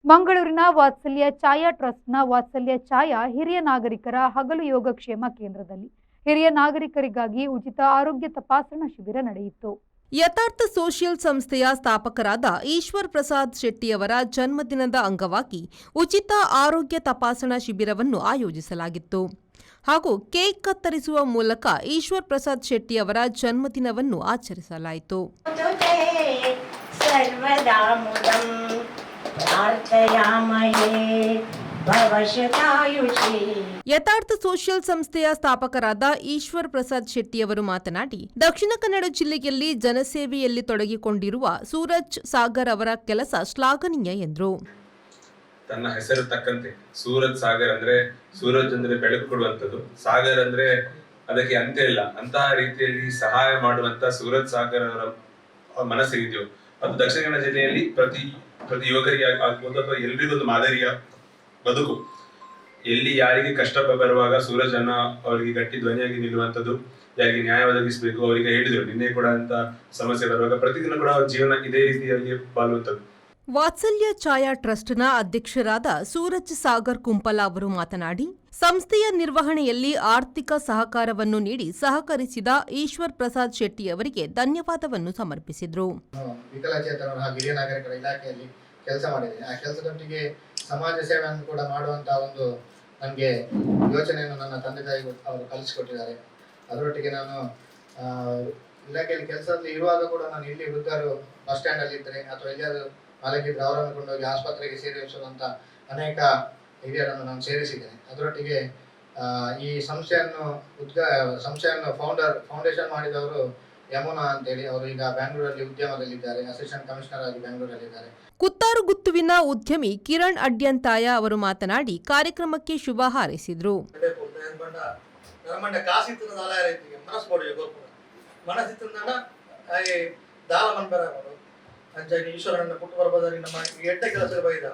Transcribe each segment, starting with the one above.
ಮಂಗಳೂರಿನ ವಾತ್ಸಲ್ಯ ಛಾಯಾ ಟ್ರಸ್ಟ್ನ ವಾತ್ಸಲ್ಯ ಛಾಯಾ ಹಿರಿಯ ನಾಗರಿಕರ ಹಗಲು ಯೋಗಕ್ಷೇಮ ಕೇಂದ್ರದಲ್ಲಿ ಹಿರಿಯ ನಾಗರಿಕರಿಗಾಗಿ ಉಚಿತ ಆರೋಗ್ಯ ತಪಾಸಣಾ ಶಿಬಿರ ನಡೆಯಿತು. ಯಥಾರ್ಥ ಸೋಷಿಯಲ್ ಸಂಸ್ಥೆಯ ಸ್ಥಾಪಕರಾದ ಈಶ್ವರ್ ಪ್ರಸಾದ್ ಶೆಟ್ಟಿಯವರ ಜನ್ಮದಿನದ ಅಂಗವಾಗಿ ಉಚಿತ ಆರೋಗ್ಯ ತಪಾಸಣಾ ಶಿಬಿರವನ್ನು ಆಯೋಜಿಸಲಾಗಿತ್ತು. ಹಾಗೂ ಕೇಕ್ ಕತ್ತರಿಸುವ ಮೂಲಕ ಈಶ್ವರ್ ಪ್ರಸಾದ್ ಶೆಟ್ಟಿಯವರ ಜನ್ಮದಿನವನ್ನು ಆಚರಿಸಲಾಯಿತು. ಯಥಾರ್ಥ ಸೋಷಿಯಲ್ ಸಂಸ್ಥೆಯ ಸ್ಥಾಪಕರಾದ ಈಶ್ವರ್ ಪ್ರಸಾದ್ ಶೆಟ್ಟಿಯವರು ಮಾತನಾಡಿ, ದಕ್ಷಿಣ ಕನ್ನಡ ಜಿಲ್ಲೆಯಲ್ಲಿ ಜನಸೇವೆಯಲ್ಲಿ ತೊಡಗಿಕೊಂಡಿರುವ ಸೂರಜ್ ಸಾಗರ್ ಅವರ ಕೆಲಸ ಶ್ಲಾಘನೀಯ ಎಂದರು. ತನ್ನ ಹೆಸರು ತಕ್ಕಂತೆ ಸೂರಜ್ ಸಾಗರ್ ಅಂದ್ರೆ ಸೂರಜ್ ಅಂದ್ರೆ ಬೆಳಕು ಕೊಡುವಂಥದ್ದು, ಸಾಗರ್ ಅಂದ್ರೆ ಅದಕ್ಕೆ ಅಂತ್ಯ ಇಲ್ಲ. ಅಂತಹ ರೀತಿಯಲ್ಲಿ ಸಹಾಯ ಮಾಡುವಂತ ಸೂರಜ್ ಸಾಗರ್ ಅವರ ಮನಸ್ಸಿದೆಯೋ ಅದು ದಕ್ಷಿಣ ಕನ್ನಡ ಜಿಲ್ಲೆಯಲ್ಲಿ ಪ್ರತಿ ಯುವಕರಿಗೆ ಆಗ್ಬೋದು ಅಥವಾ ಎಲ್ರಿಗೂ ಒಂದು ಮಾದರಿಯ ಬದುಕು. ಎಲ್ಲಿ ಯಾರಿಗೆ ಕಷ್ಟ ಬರುವಾಗ ಸೂರಜ್ ಅನ್ನ ಅವರಿಗೆ ಗಟ್ಟಿ ಧ್ವನಿಯಾಗಿ ನಿಲ್ಲುವಂಥದ್ದು, ಯಾರಿಗೆ ನ್ಯಾಯ ಒದಗಿಸಬೇಕು ಅವರಿಗೆ ಹೇಳಿದ್ರು. ನಿನ್ನೆ ಕೂಡ ಅಂತ ಸಮಸ್ಯೆ ಬರುವಾಗ ಪ್ರತಿದಿನ ಕೂಡ ಅವ್ರ ಜೀವನ ಇದೇ ರೀತಿಯಲ್ಲಿ ಬಾಳುವಂಥದ್ದು. ವಾತ್ಸಲ್ಯ ಛಾಯಾ ಟ್ರಸ್ಟ್ನ ಅಧ್ಯಕ್ಷರಾದ ಸೂರಜ್ ಸಾಗರ್ ಕುಂಪಲ ಅವರು ಮಾತನಾಡಿ, ಸಂಸ್ಥೆಯ ನಿರ್ವಹಣೆಯಲ್ಲಿ ಆರ್ಥಿಕ ಸಹಕಾರವನ್ನು ನೀಡಿ ಸಹಕರಿಸಿದ ಈಶ್ವರ್ ಪ್ರಸಾದ್ ಶೆಟ್ಟಿ ಅವರಿಗೆ ಧನ್ಯವಾದವನ್ನು ಸಮರ್ಪಿಸಿದರು. ವಿಕಲಚೇತನರ ಹಾಗೂ ಹಿರಿಯ ನಾಗರಿಕರ ಇಲಾಖೆಯಲ್ಲಿ ಕೆಲಸ ಮಾಡಿದೆ. ಆ ಕೆಲಸದೊಟ್ಟಿಗೆ ಸಮಾಜ ಸೇವೆಯನ್ನು ಕೂಡ ಮಾಡುವಂತಹ ಒಂದು ನನಗೆ ಯೋಚನೆಯನ್ನು ನನ್ನ ತಂದೆ ತಾಯಿ ಅವರು ಕಲಿಸಿಕೊಟ್ಟಿದ್ದಾರೆ. ಅದರೊಟ್ಟಿಗೆ ನಾನು ಇಲಾಖೆಯಲ್ಲಿ ಕೆಲಸದಲ್ಲಿ ಇರುವಾಗ ಕೂಡ ನಾನು ಇಲ್ಲಿ ವೃದ್ಧರು ಬಸ್ ಸ್ಟ್ಯಾಂಡ್ ಅಲ್ಲಿ ಇದ್ದರೆ ಅಥವಾ ಎಲ್ಲಿಯಾದರೂ ಮಲಗಿದ್ರೆ ಅವರನ್ನು ಕೊಂಡೋಗಿ ಆಸ್ಪತ್ರೆಗೆ ಸೇರಿಸುವಂತ ಅನೇಕ ಹಿರಿಯರನ್ನು ನಾನು ಸೇರಿಸಿದ್ದೇನೆ. ಅದರೊಟ್ಟಿಗೆ ಈ ಸಂಸ್ಥೆಯನ್ನು ಫೌಂಡೇಶನ್ ಮಾಡಿದವರು ಯಮುನಾ ಅಂತೇಳಿ, ಅವರು ಈಗ ಬ್ಯಾಂಗ್ಳೂರಲ್ಲಿ ಉದ್ಯಮದಲ್ಲಿದ್ದಾರೆ, ಅಸಿಸ್ಟೆಂಟ್ ಕಮಿಷನರ್ ಆಗಿ ಬ್ಯಾಂಗ್ಳೂರಲ್ಲಿದ್ದಾರೆ. ಕುತ್ತಾರುಗುತ್ತುವಿನ ಉದ್ಯಮಿ ಕಿರಣ್ ಅಡ್ಯಂತಾಯ ಅವರು ಮಾತನಾಡಿ ಕಾರ್ಯಕ್ರಮಕ್ಕೆ ಶುಭ ಹಾರೈಸಿದರು. ಈಶ್ವರನ ಪುಟ್ಟು ಬರ್ಬೋದಾರಿ ನಮ್ಮ ಎಡ್ಡ ಕೆಲಸ ಬೈದ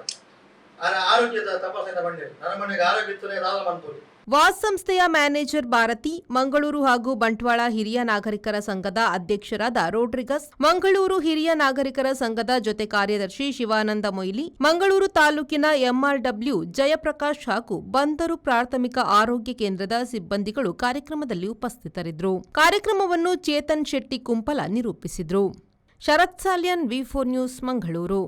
ಆರೋಗ್ಯದ ತಪಾಸಣೆ ಬಂದಿದೆ. ನನ್ನ ಮನೆಗೆ ಆರೋಗ್ಯ ಇತ್ತು ರಾಲ ಮಂತೋಳಿ. ವಾಸ್ ಸಂಸ್ಥೆಯ ಮ್ಯಾನೇಜರ್ ಭಾರತಿ, ಮಂಗಳೂರು ಹಾಗೂ ಬಂಟ್ವಾಳ ಹಿರಿಯ ನಾಗರಿಕರ ಸಂಘದ ಅಧ್ಯಕ್ಷರಾದ ರೋಡ್ರಿಗಸ್, ಮಂಗಳೂರು ಹಿರಿಯ ನಾಗರಿಕರ ಸಂಘದ ಜೊತೆ ಕಾರ್ಯದರ್ಶಿ ಶಿವಾನಂದ ಮೊಯ್ಲಿ, ಮಂಗಳೂರು ತಾಲೂಕಿನ ಎಂಆರ್ಡಬ್ಲ್ಯೂ ಜಯಪ್ರಕಾಶ್ ಹಾಗೂ ಬಂದರು ಪ್ರಾಥಮಿಕ ಆರೋಗ್ಯ ಕೇಂದ್ರದ ಸಿಬ್ಬಂದಿಗಳು ಕಾರ್ಯಕ್ರಮದಲ್ಲಿ ಉಪಸ್ಥಿತರಿದ್ದರು. ಕಾರ್ಯಕ್ರಮವನ್ನು ಚೇತನ್ ಶೆಟ್ಟಿ ಕುಂಪಲ ನಿರೂಪಿಸಿದರು. ಶರತ್ ಸಾಲ್ಯನ್, ವಿ4 ನ್ಯೂಸ್, ಮಂಗಳೂರು.